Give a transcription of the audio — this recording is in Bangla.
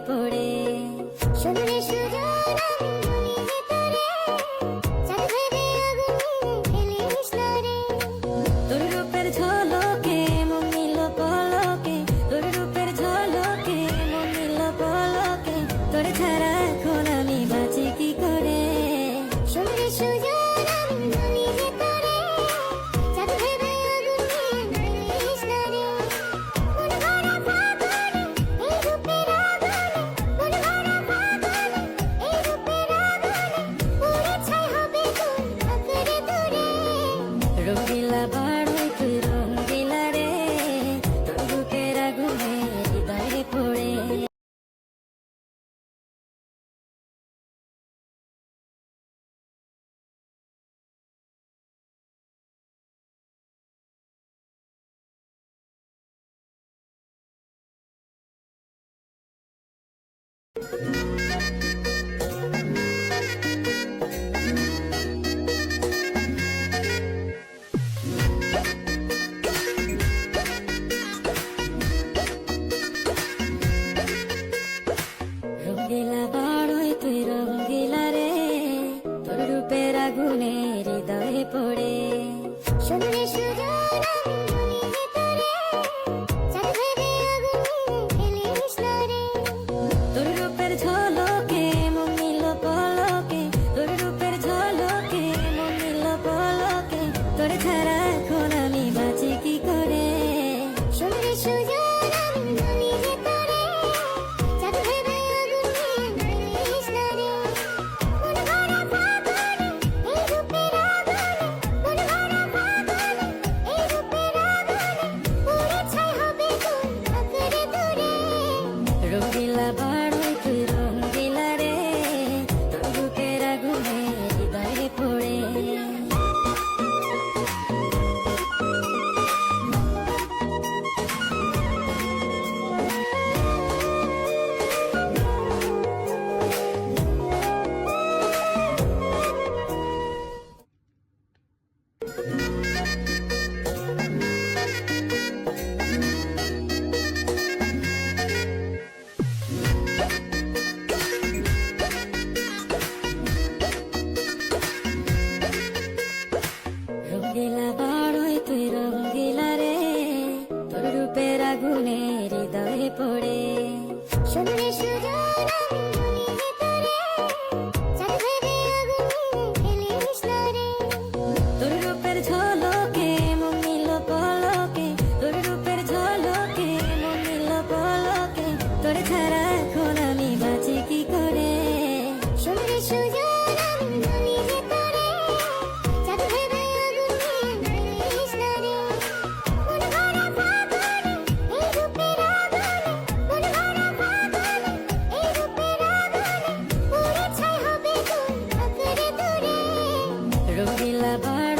পড়ে শুনলে সুজন আমি ভেতরে চাঁদ ভেবে আগুন ফেলিস না রে তোর রূপের ঝলকে মন নিল পলকে তোর রূপের ঝলকে মন নিল পলকে তোর ছাড়া এখন আমি বাঁচি কি করে শুনলে সুজন আমি ভেতরে চাঁদ ভেবে আগুন ফেলিস না রে মন ভরা ফাগুনে এই রূপের আগুনে মন ভরা ফাগুনে এই রূপের আগুনে পুড়ে ছাই হবে কোন আকারে দূরে রঙ্গিলা বাড়ই তুই রঙ্গিলা রে তোর রূপের আগুনে হৃদয়ে পড়ে রঙ্গিলা বাড়ই তুই রঙ্গিলা রে তোর রূপের আগুনে হৃদয়ে পড়ে শুনলে সুজন আমি ভেতরে চাঁদ ভেবে আগুন ফেলিস না রে তোর রূপের ঝলকে মন নিল পলকে তোর রূপের ঝলকে মন নিল পলকে তোর ছাড়া এখন আমি বাঁচি কি করে শুনলে সুজন আমি ভেতরে চাঁদ ভেবে আগুন ফেলিস না রে মন ভরা ফাগুনে এই রূপের আগুনে মন ভরা ফাগুনে এই রূপের আগুনে পুড়ে ছাই হবে কোন আকারে দূরে রঙ্গিলা বাড়ই তুই রঙ্গিলা রে তোর রূপের আগুনে হৃদয়ে পড়ে রঙ্গিলা বাড়ই তুই রঙ্গিলা রে তোর রূপের আগুনে হৃদয়ে পড়ে শুনলে সুজন আমি ভেতরে চাঁদ ভেবে আগুন ফেলিস না রে তোর রূপের ঝলকে মন নিল পলকে তোর রূপের ঝলকে মন নিল পলকে তোর ছাড়া এখন আমি বাঁচি কি করে শুনলে সুজন আমি ভেতরে চাঁদ ভেবে আগুন ফেলিস না রে মন ভরা ফাগুনে এই রূপের আগুনে মন ভরা ফাগুনে এই রূপের আগুনে পুড়ে ছাই হবে কোন আকারে দূরে রঙ্গিলা বাড়